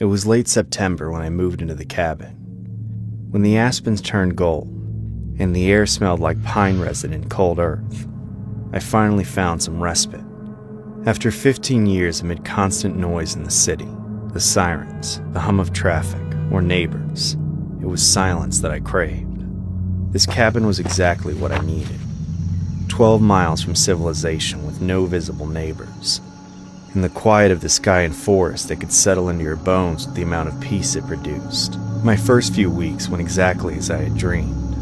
It was late September when I moved into the cabin. When the aspens turned gold, and the air smelled like pine resin and cold earth, I finally found some respite. After 15 years amid constant noise in the city, the sirens, the hum of traffic, or neighbors, it was silence that I craved. This cabin was exactly what I needed. 12 miles from civilization with no visible neighbors. In the quiet of the sky and forest that could settle into your bones with the amount of peace it produced. My first few weeks went exactly as I had dreamed.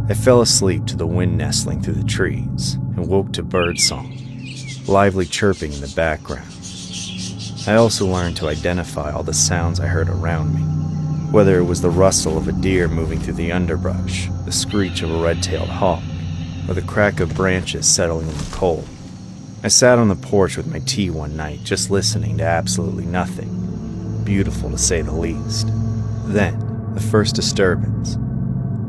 I fell asleep to the wind nestling through the trees and woke to birdsong, lively chirping in the background. I also learned to identify all the sounds I heard around me, whether it was the rustle of a deer moving through the underbrush, the screech of a red-tailed hawk, or the crack of branches settling in the cold. I sat on the porch with my tea one night, just listening to absolutely nothing, beautiful to say the least. Then, the first disturbance.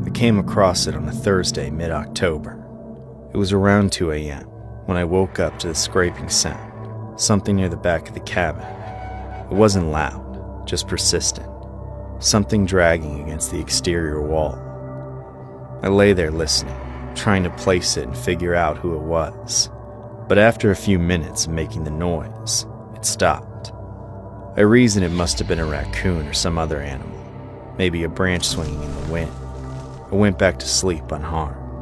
I came across it on a Thursday mid-October. It was around 2 a.m. when I woke up to the scraping sound, something near the back of the cabin. It wasn't loud, just persistent, something dragging against the exterior wall. I lay there listening, trying to place it and figure out who it was. But after a few minutes of making the noise, it stopped. I reasoned it must have been a raccoon or some other animal, maybe a branch swinging in the wind. I went back to sleep unharmed.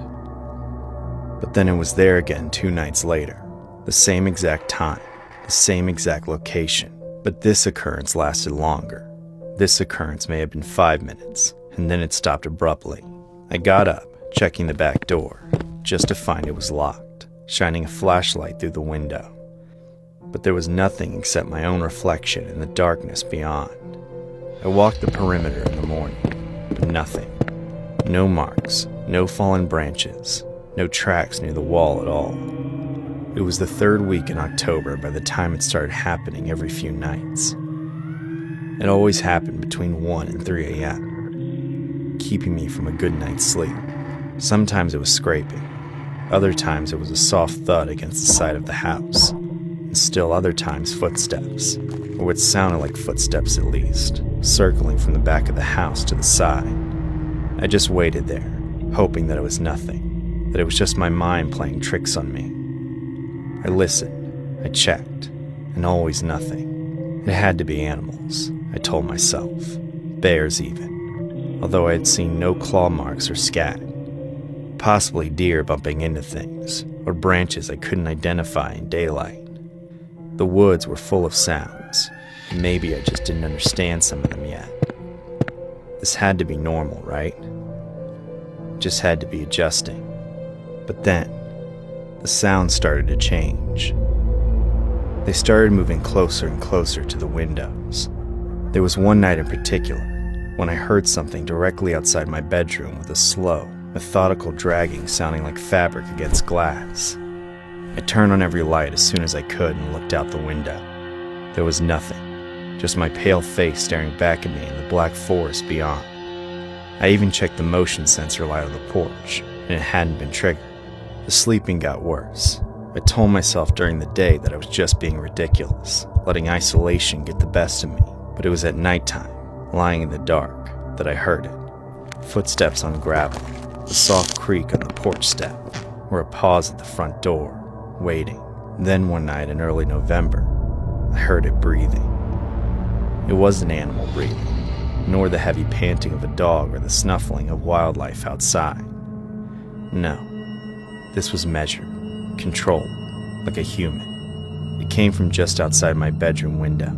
But then it was there again 2 nights later, the same exact time, the same exact location, but this occurrence lasted longer. This occurrence may have been 5 minutes, and then it stopped abruptly. I got up, checking the back door, just to find it was locked, shining a flashlight through the window. But there was nothing except my own reflection in the darkness beyond. I walked the perimeter in the morning, but nothing. No marks, no fallen branches, no tracks near the wall at all. It was the 3rd week in October by the time it started happening every few nights. It always happened between 1 and 3 a.m., keeping me from a good night's sleep. Sometimes it was scraping. Other times it was a soft thud against the side of the house, and still other times footsteps, or what sounded like footsteps at least, circling from the back of the house to the side. I just waited there, hoping that it was nothing, that it was just my mind playing tricks on me. I listened, I checked, and always nothing. It had to be animals, I told myself, bears even, although I had seen no claw marks or scat. Possibly deer bumping into things, or branches I couldn't identify in daylight. The woods were full of sounds, and maybe I just didn't understand some of them yet. This had to be normal, right? It just had to be adjusting. But then, the sounds started to change. They started moving closer and closer to the windows. There was one night in particular, when I heard something directly outside my bedroom with a slow, methodical dragging sounding like fabric against glass. I turned on every light as soon as I could and looked out the window. There was nothing, just my pale face staring back at me in the black forest beyond. I even checked the motion sensor light on the porch, and it hadn't been triggered. The sleeping got worse. I told myself during the day that I was just being ridiculous, letting isolation get the best of me, but it was at nighttime, lying in the dark, that I heard it. Footsteps on gravel, a soft creak on the porch step, or a pause at the front door, waiting. Then one night in early November, I heard it breathing. It wasn't animal breathing, nor the heavy panting of a dog or the snuffling of wildlife outside. No, this was measured, controlled, like a human. It came from just outside my bedroom window,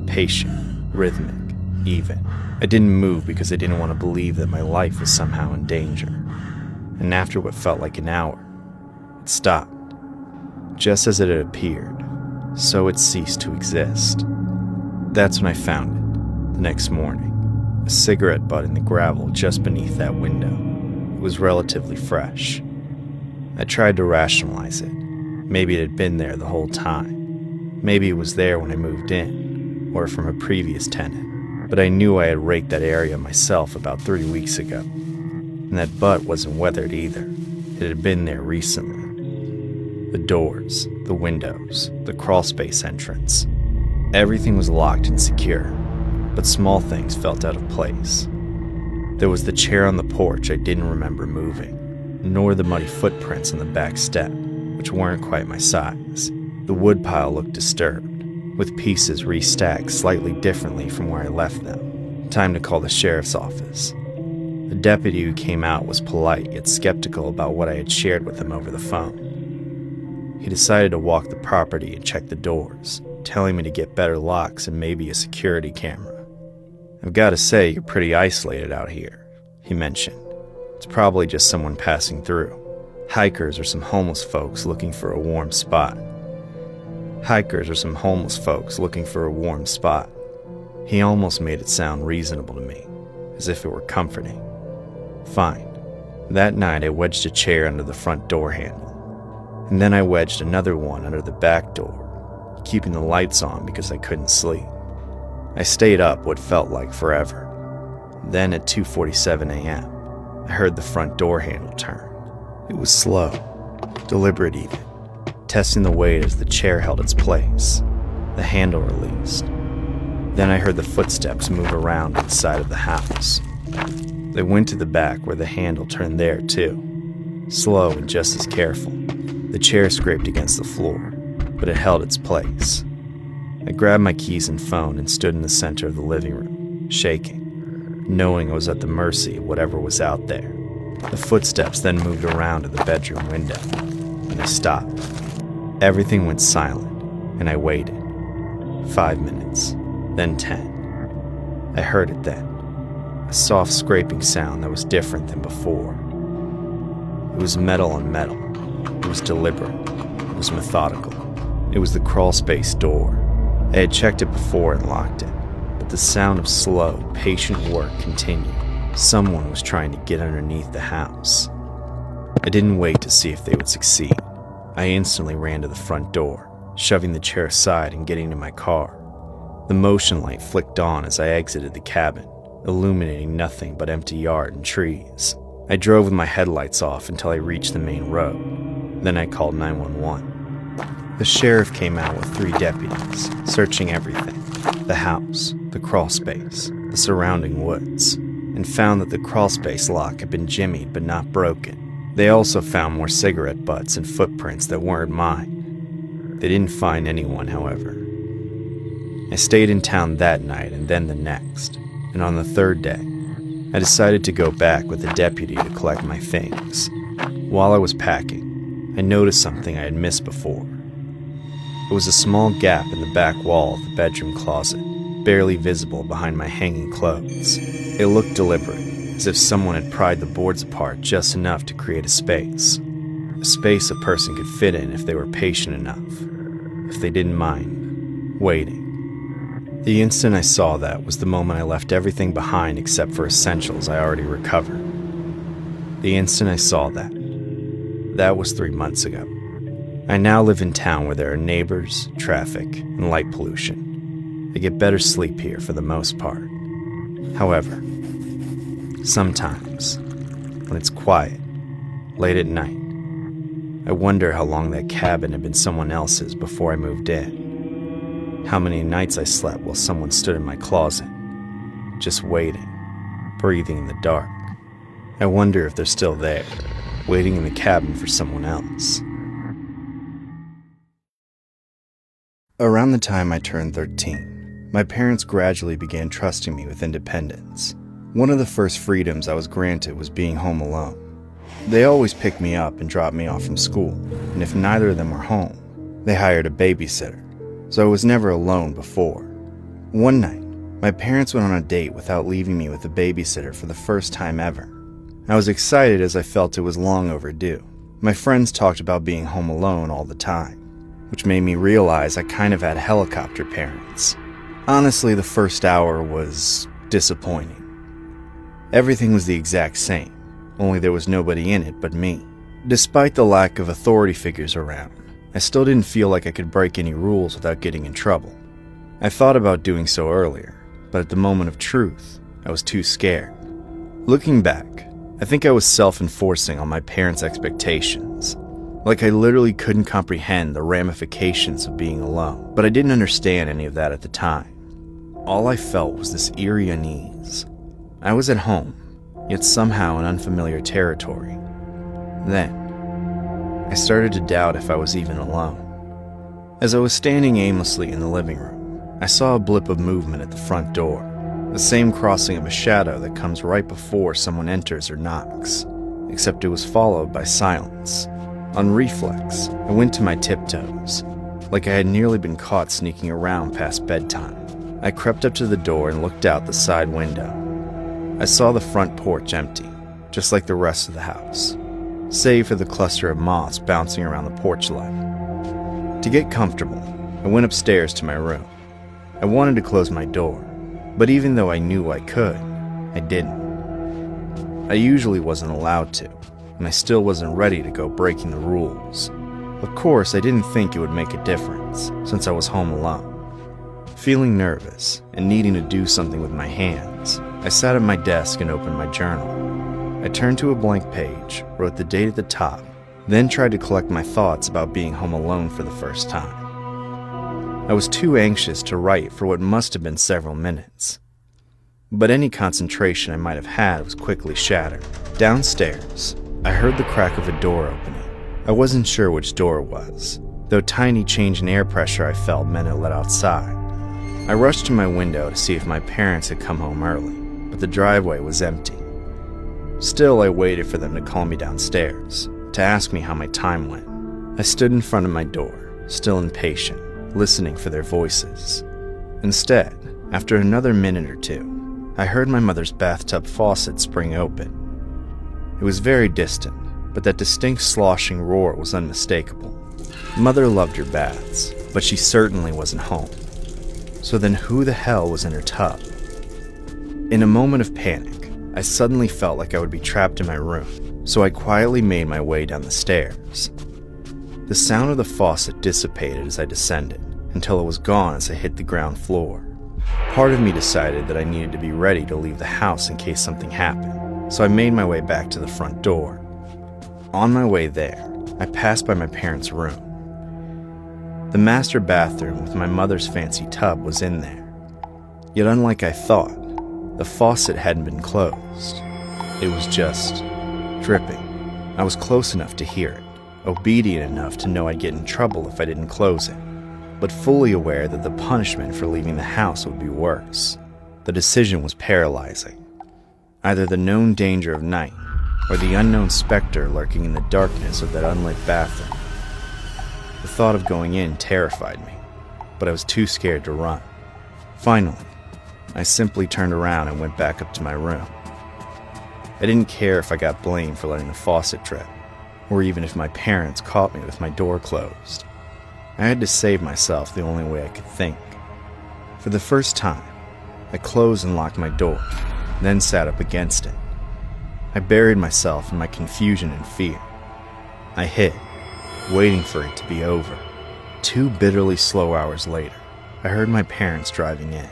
patient, rhythmic, even. I didn't move because I didn't want to believe that my life was somehow in danger. And after what felt like an hour, it stopped. Just as it had appeared, so it ceased to exist. That's when I found it, the next morning, a cigarette butt in the gravel just beneath that window. It was relatively fresh. I tried to rationalize it. Maybe it had been there the whole time. Maybe it was there when I moved in, or from a previous tenant. But I knew I had raked that area myself about 3 weeks ago. And that butt wasn't weathered either. It had been there recently. The doors, the windows, the crawlspace entrance. Everything was locked and secure, but small things felt out of place. There was the chair on the porch I didn't remember moving, nor the muddy footprints on the back step, which weren't quite my size. The woodpile looked disturbed, with pieces restacked slightly differently from where I left them. Time to call the sheriff's office. The deputy who came out was polite yet skeptical about what I had shared with him over the phone. He decided to walk the property and check the doors, telling me to get better locks and maybe a security camera. "I've got to say, you're pretty isolated out here," he mentioned. "It's probably just someone passing through. Hikers or some homeless folks looking for a warm spot." He almost made it sound reasonable to me, as if it were comforting. Fine. That night I wedged a chair under the front door handle, and then I wedged another one under the back door, keeping the lights on because I couldn't sleep. I stayed up what felt like forever. Then at 2:47 a.m., I heard the front door handle turn. It was slow, deliberate even, testing the weight as the chair held its place. The handle released. Then I heard the footsteps move around inside of the house. They went to the back where the handle turned there too. Slow and just as careful. The chair scraped against the floor, but it held its place. I grabbed my keys and phone and stood in the center of the living room, shaking, knowing I was at the mercy of whatever was out there. The footsteps then moved around to the bedroom window, and I stopped. Everything went silent, and I waited. 5 minutes, then 10. I heard it then. A soft scraping sound that was different than before. It was metal on metal. It was deliberate. It was methodical. It was the crawlspace door. I had checked it before and locked it, but the sound of slow, patient work continued. Someone was trying to get underneath the house. I didn't wait to see if they would succeed. I instantly ran to the front door, shoving the chair aside and getting to my car. The motion light flicked on as I exited the cabin, illuminating nothing but empty yard and trees. I drove with my headlights off until I reached the main road. Then I called 911. The sheriff came out with 3 deputies, searching everything: the house, the crawlspace, the surrounding woods, and found that the crawlspace lock had been jimmied but not broken. They also found more cigarette butts and footprints that weren't mine. They didn't find anyone, however. I stayed in town that night and then the next, and on the 3rd day, I decided to go back with a deputy to collect my things. While I was packing, I noticed something I had missed before. It was a small gap in the back wall of the bedroom closet, barely visible behind my hanging clothes. It looked deliberate, as if someone had pried the boards apart just enough to create a space a person could fit in if they were patient enough, if they didn't mind waiting. The instant I saw that was the moment I left everything behind except for essentials I already recovered. The instant I saw that. That was 3 months ago. I now live in town where there are neighbors, traffic, and light pollution. I get better sleep here for the most part. However, sometimes, when it's quiet, late at night, I wonder how long that cabin had been someone else's before I moved in. How many nights I slept while someone stood in my closet, just waiting, breathing in the dark. I wonder if they're still there, waiting in the cabin for someone else. Around the time I turned 13, my parents gradually began trusting me with independence. One of the first freedoms I was granted was being home alone. They always picked me up and dropped me off from school, and if neither of them were home, they hired a babysitter, so I was never alone before. One night, my parents went on a date without leaving me with a babysitter for the first time ever. I was excited as I felt it was long overdue. My friends talked about being home alone all the time, which made me realize I kind of had helicopter parents. Honestly, the first hour was disappointing. Everything was the exact same, only there was nobody in it but me. Despite the lack of authority figures around, I still didn't feel like I could break any rules without getting in trouble. I thought about doing so earlier, but at the moment of truth, I was too scared. Looking back, I think I was self-enforcing on my parents' expectations. Like I literally couldn't comprehend the ramifications of being alone, but I didn't understand any of that at the time. All I felt was this eerie unease. I was at home, yet somehow in unfamiliar territory. Then, I started to doubt if I was even alone. As I was standing aimlessly in the living room, I saw a blip of movement at the front door, the same crossing of a shadow that comes right before someone enters or knocks, except it was followed by silence. On reflex, I went to my tiptoes, like I had nearly been caught sneaking around past bedtime. I crept up to the door and looked out the side window. I saw the front porch empty, just like the rest of the house, save for the cluster of moths bouncing around the porch light. To get comfortable, I went upstairs to my room. I wanted to close my door, but even though I knew I could, I didn't. I usually wasn't allowed to, and I still wasn't ready to go breaking the rules. Of course, I didn't think it would make a difference, since I was home alone. Feeling nervous and needing to do something with my hands, I sat at my desk and opened my journal. I turned to a blank page, wrote the date at the top, then tried to collect my thoughts about being home alone for the first time. I was too anxious to write for what must have been several minutes. But any concentration I might have had was quickly shattered. Downstairs, I heard the crack of a door opening. I wasn't sure which door it was, though tiny change in air pressure I felt meant it let outside. I rushed to my window to see if my parents had come home early, but the driveway was empty. Still, I waited for them to call me downstairs, to ask me how my time went. I stood in front of my door, still impatient, listening for their voices. Instead, after another minute or two, I heard my mother's bathtub faucet spring open. It was very distant, but that distinct sloshing roar was unmistakable. Mother loved her baths, but she certainly wasn't home. So then who the hell was in her tub? In a moment of panic, I suddenly felt like I would be trapped in my room, so I quietly made my way down the stairs. The sound of the faucet dissipated as I descended, until it was gone as I hit the ground floor. Part of me decided that I needed to be ready to leave the house in case something happened, so I made my way back to the front door. On my way there, I passed by my parents' room. The master bathroom with my mother's fancy tub was in there. Yet unlike I thought, the faucet hadn't been closed. It was just dripping. I was close enough to hear it, obedient enough to know I'd get in trouble if I didn't close it, but fully aware that the punishment for leaving the house would be worse. The decision was paralyzing. Either the known danger of night, or the unknown specter lurking in the darkness of that unlit bathroom. The thought of going in terrified me, but I was too scared to run. Finally, I simply turned around and went back up to my room. I didn't care if I got blamed for letting the faucet drip, or even if my parents caught me with my door closed. I had to save myself the only way I could think. For the first time, I closed and locked my door, then sat up against it. I buried myself in my confusion and fear. I hid, waiting for it to be over. 2 bitterly slow hours later, I heard my parents driving in.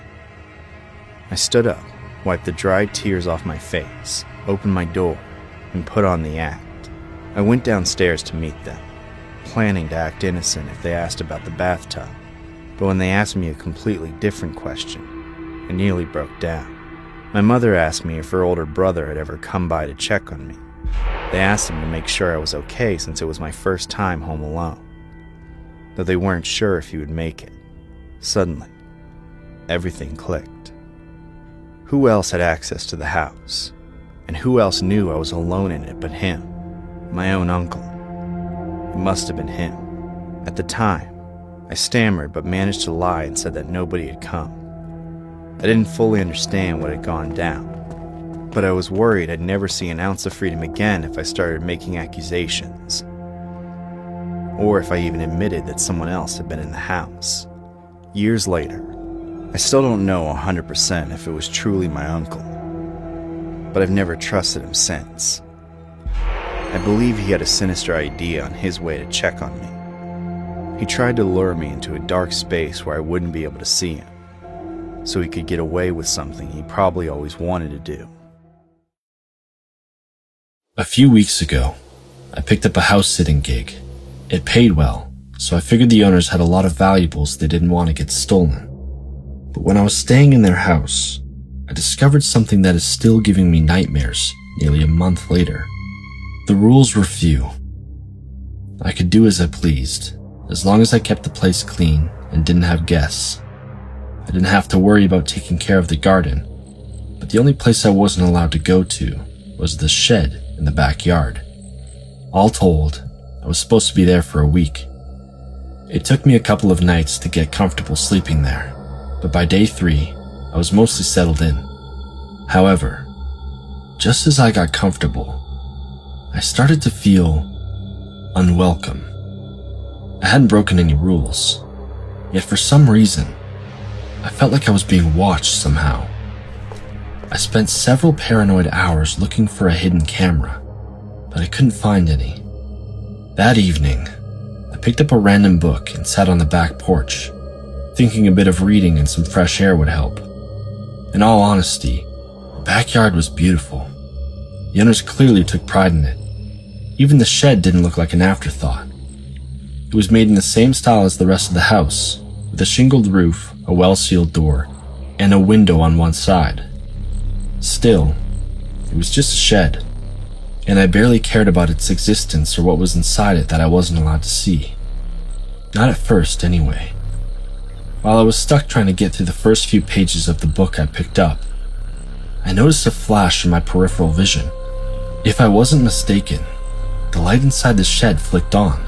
I stood up, wiped the dried tears off my face, opened my door, and put on the act. I went downstairs to meet them, planning to act innocent if they asked about the bathtub. But when they asked me a completely different question, I nearly broke down. My mother asked me if her older brother had ever come by to check on me. They asked him to make sure I was okay since it was my first time home alone, though they weren't sure if he would make it. Suddenly, everything clicked. Who else had access to the house? And who else knew I was alone in it but him? My own uncle. It must have been him. At the time, I stammered but managed to lie and said that nobody had come. I didn't fully understand what had gone down, but I was worried I'd never see an ounce of freedom again if I started making accusations, or if I even admitted that someone else had been in the house. Years later, I still don't know 100% if it was truly my uncle, but I've never trusted him since. I believe he had a sinister idea on his way to check on me. He tried to lure me into a dark space where I wouldn't be able to see him, so he could get away with something he probably always wanted to do. A few weeks ago, I picked up a house-sitting gig. It paid well, so I figured the owners had a lot of valuables they didn't want to get stolen. But when I was staying in their house, I discovered something that is still giving me nightmares nearly a month later. The rules were few. I could do as I pleased, as long as I kept the place clean and didn't have guests. I didn't have to worry about taking care of the garden, but the only place I wasn't allowed to go to was the shed in the backyard. All told, I was supposed to be there for a week. It took me a couple of nights to get comfortable sleeping there, but by day 3, I was mostly settled in. However, just as I got comfortable, I started to feel unwelcome. I hadn't broken any rules, yet for some reason, I felt like I was being watched somehow. I spent several paranoid hours looking for a hidden camera, but I couldn't find any. That evening, I picked up a random book and sat on the back porch, thinking a bit of reading and some fresh air would help. In all honesty, the backyard was beautiful. The owners clearly took pride in it. Even the shed didn't look like an afterthought. It was made in the same style as the rest of the house, with a shingled roof, a well-sealed door, and a window on one side. Still, it was just a shed, and I barely cared about its existence or what was inside it that I wasn't allowed to see. Not at first, anyway. While I was stuck trying to get through the first few pages of the book I picked up, I noticed a flash in my peripheral vision. If I wasn't mistaken, the light inside the shed flicked on.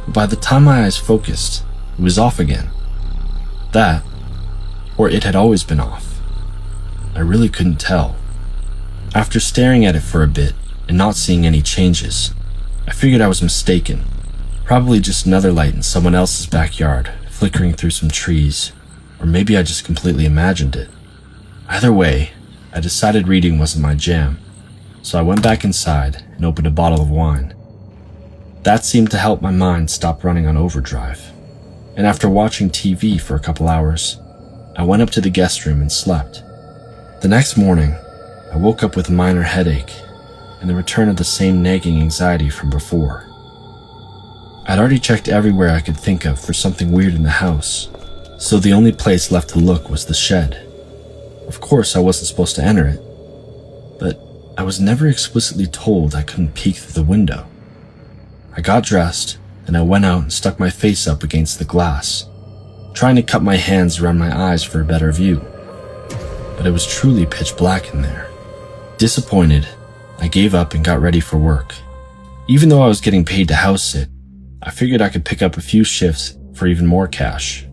But by the time my eyes focused, it was off again. That, or it had always been off. I really couldn't tell. After staring at it for a bit and not seeing any changes, I figured I was mistaken. Probably just another light in someone else's backyard, flickering through some trees, or maybe I just completely imagined it. Either way, I decided reading wasn't my jam, so I went back inside and opened a bottle of wine. That seemed to help my mind stop running on overdrive, and after watching TV for a couple hours, I went up to the guest room and slept. The next morning, I woke up with a minor headache and the return of the same nagging anxiety from before. I'd already checked everywhere I could think of for something weird in the house, so the only place left to look was the shed. Of course, I wasn't supposed to enter it, but I was never explicitly told I couldn't peek through the window. I got dressed, and I went out and stuck my face up against the glass, trying to cup my hands around my eyes for a better view. But it was truly pitch black in there. Disappointed, I gave up and got ready for work. Even though I was getting paid to house sit, I figured I could pick up a few shifts for even more cash.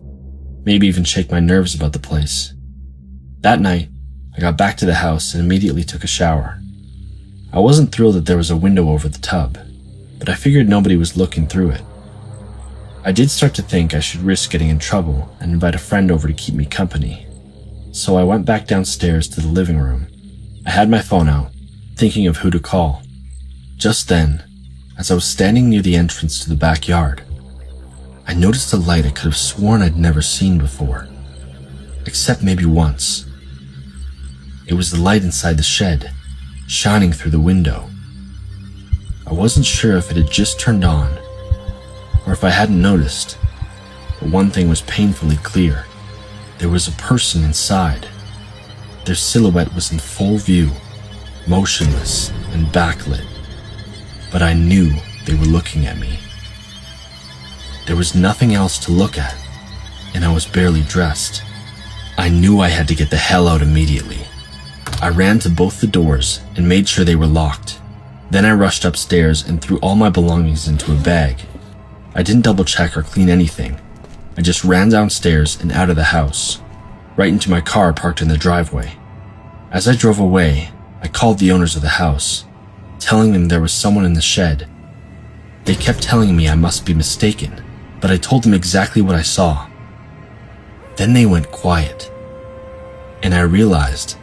Maybe even shake my nerves about the place. That night, I got back to the house and immediately took a shower. I wasn't thrilled that there was a window over the tub, but I figured nobody was looking through it. I did start to think I should risk getting in trouble and invite a friend over to keep me company. So I went back downstairs to the living room. I had my phone out, thinking of who to call. Just then, as I was standing near the entrance to the backyard, I noticed a light I could have sworn I'd never seen before, except maybe once. It was the light inside the shed, shining through the window. I wasn't sure if it had just turned on, or if I hadn't noticed, but one thing was painfully clear. There was a person inside. Their silhouette was in full view, motionless and backlit, but I knew they were looking at me. There was nothing else to look at, and I was barely dressed. I knew I had to get the hell out immediately. I ran to both the doors and made sure they were locked. Then I rushed upstairs and threw all my belongings into a bag. I didn't double check or clean anything. I just ran downstairs and out of the house, right into my car parked in the driveway. As I drove away, I called the owners of the house, telling them there was someone in the shed. They kept telling me I must be mistaken, but I told them exactly what I saw. Then they went quiet, and I realized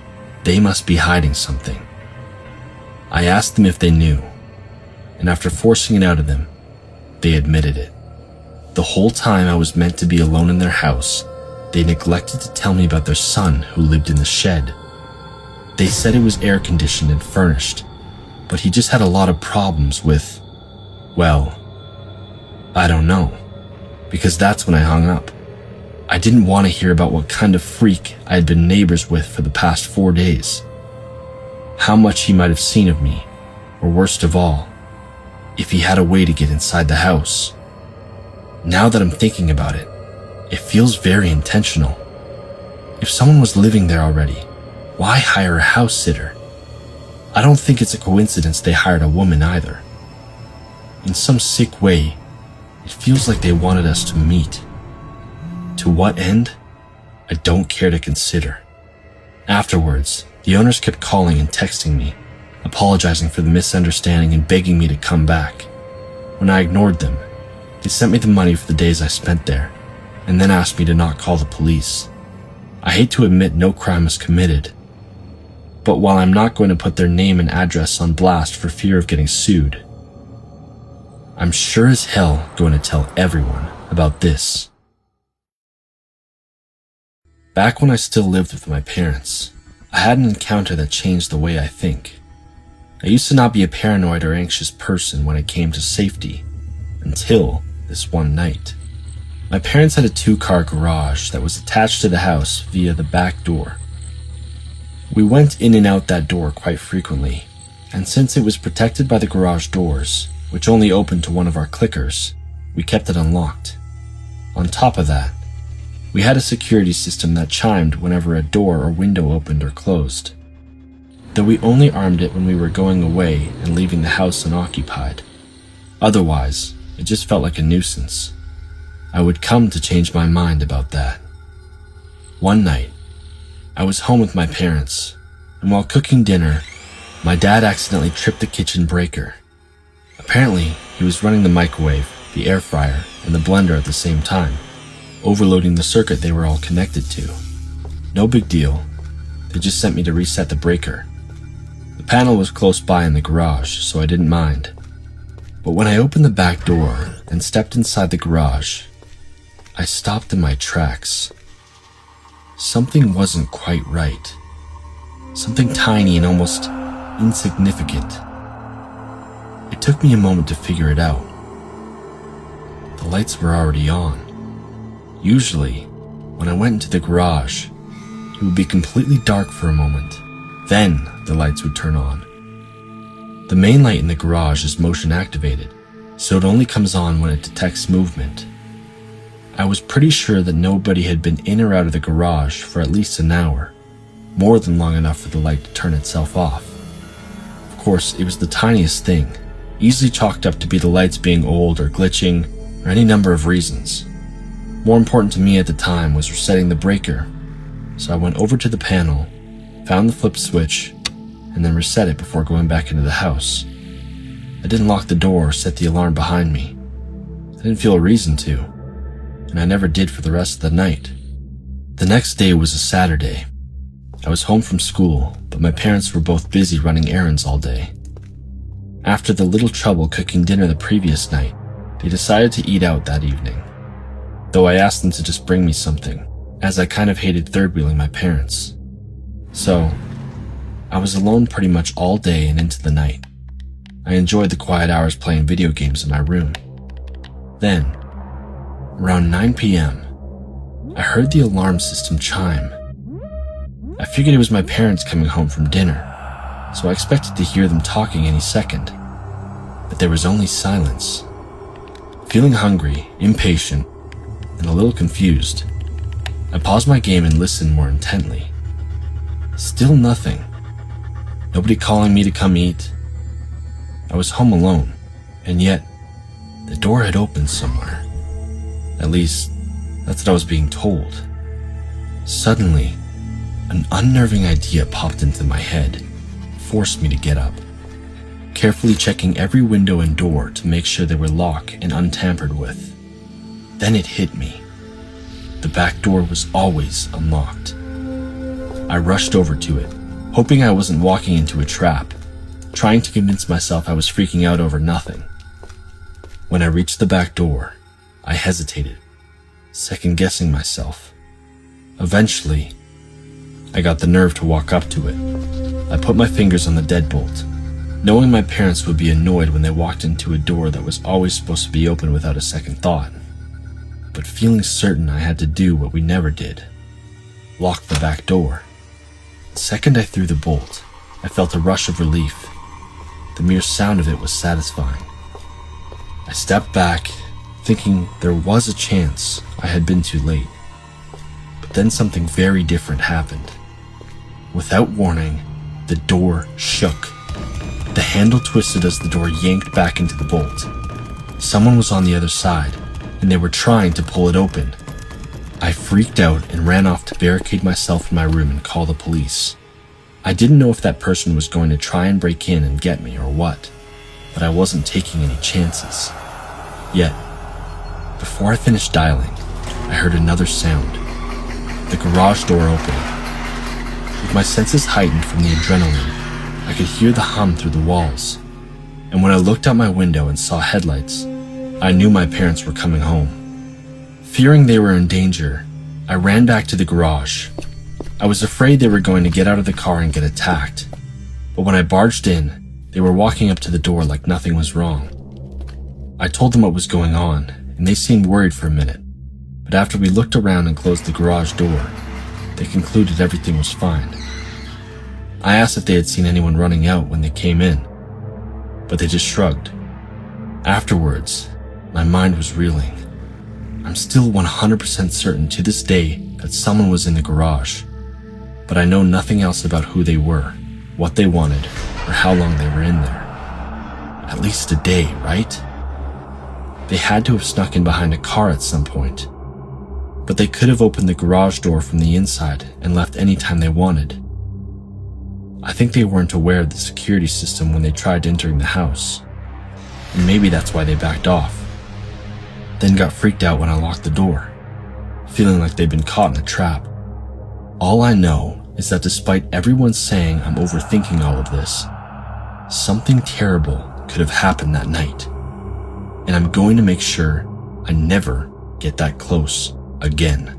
they must be hiding something. I asked them if they knew, and after forcing it out of them, they admitted it. The whole time I was meant to be alone in their house, they neglected to tell me about their son who lived in the shed. They said it was air conditioned and furnished, but he just had a lot of problems with, well, I don't know, because that's when I hung up. I didn't want to hear about what kind of freak I had been neighbors with for the past 4 days. How much he might have seen of me, or worst of all, if he had a way to get inside the house. Now that I'm thinking about it, it feels very intentional. If someone was living there already, why hire a house sitter? I don't think it's a coincidence they hired a woman either. In some sick way, it feels like they wanted us to meet. To what end? I don't care to consider. Afterwards, the owners kept calling and texting me, apologizing for the misunderstanding and begging me to come back. When I ignored them, they sent me the money for the days I spent there, and then asked me to not call the police. I hate to admit no crime was committed, but while I'm not going to put their name and address on blast for fear of getting sued, I'm sure as hell going to tell everyone about this. Back when I still lived with my parents, I had an encounter that changed the way I think. I used to not be a paranoid or anxious person when it came to safety, until this one night. My parents had a 2-car garage that was attached to the house via the back door. We went in and out that door quite frequently, and since it was protected by the garage doors, which only opened to one of our clickers, we kept it unlocked. On top of that, we had a security system that chimed whenever a door or window opened or closed, though we only armed it when we were going away and leaving the house unoccupied. Otherwise, it just felt like a nuisance. I would come to change my mind about that. One night, I was home with my parents, and while cooking dinner, my dad accidentally tripped the kitchen breaker. Apparently, he was running the microwave, the air fryer, and the blender at the same time, overloading the circuit they were all connected to. No big deal. They just sent me to reset the breaker. The panel was close by in the garage, so I didn't mind. But when I opened the back door and stepped inside the garage, I stopped in my tracks. Something wasn't quite right. Something tiny and almost insignificant. It took me a moment to figure it out. The lights were already on. Usually, when I went into the garage, it would be completely dark for a moment. Then the lights would turn on. The main light in the garage is motion activated, so it only comes on when it detects movement. I was pretty sure that nobody had been in or out of the garage for at least an hour, more than long enough for the light to turn itself off. Of course, it was the tiniest thing, easily chalked up to be the lights being old or glitching, or any number of reasons. More important to me at the time was resetting the breaker, so I went over to the panel, found the flip switch, and then reset it before going back into the house. I didn't lock the door or set the alarm behind me. I didn't feel a reason to, and I never did for the rest of the night. The next day was a Saturday. I was home from school, but my parents were both busy running errands all day. After the little trouble cooking dinner the previous night, they decided to eat out that evening, though I asked them to just bring me something, as I kind of hated third-wheeling my parents. So, I was alone pretty much all day and into the night. I enjoyed the quiet hours playing video games in my room. Then, around 9 p.m., I heard the alarm system chime. I figured it was my parents coming home from dinner, so I expected to hear them talking any second. But there was only silence. Feeling hungry, impatient, and a little confused, I paused my game and listened more intently. Still nothing. Nobody calling me to come eat. I was home alone, and yet the door had opened somewhere. At least, that's what I was being told. Suddenly, an unnerving idea popped into my head, forced me to get up, carefully checking every window and door to make sure they were locked and untampered with. Then it hit me. The back door was always unlocked. I rushed over to it, hoping I wasn't walking into a trap, trying to convince myself I was freaking out over nothing. When I reached the back door, I hesitated, second-guessing myself. Eventually, I got the nerve to walk up to it. I put my fingers on the deadbolt, knowing my parents would be annoyed when they walked into a door that was always supposed to be open without a second thought. but feeling certain I had to do what we never did: lock the back door. The second I threw the bolt, I felt a rush of relief. The mere sound of it was satisfying. I stepped back, thinking there was a chance I had been too late. But then something very different happened. Without warning, the door shook. The handle twisted as the door yanked back into the bolt. Someone was on the other side, and they were trying to pull it open. I freaked out and ran off to barricade myself in my room and call the police. I didn't know if that person was going to try and break in and get me or what, but I wasn't taking any chances. Yet, before I finished dialing, I heard another sound: the garage door opening. With my senses heightened from the adrenaline, I could hear the hum through the walls, and when I looked out my window and saw headlights, I knew my parents were coming home. Fearing they were in danger, I ran back to the garage. I was afraid they were going to get out of the car and get attacked, but when I barged in, they were walking up to the door like nothing was wrong. I told them what was going on, and they seemed worried for a minute, but after we looked around and closed the garage door, they concluded everything was fine. I asked if they had seen anyone running out when they came in, but they just shrugged. Afterwards, my mind was reeling. I'm still 100% certain to this day that someone was in the garage, but I know nothing else about who they were, what they wanted, or how long they were in there. At least a day, right? They had to have snuck in behind a car at some point, but they could have opened the garage door from the inside and left any time they wanted. I think they weren't aware of the security system when they tried entering the house, and maybe that's why they backed off, then got freaked out when I locked the door, feeling like they'd been caught in a trap. All I know is that despite everyone saying I'm overthinking all of this, something terrible could have happened that night, and I'm going to make sure I never get that close again.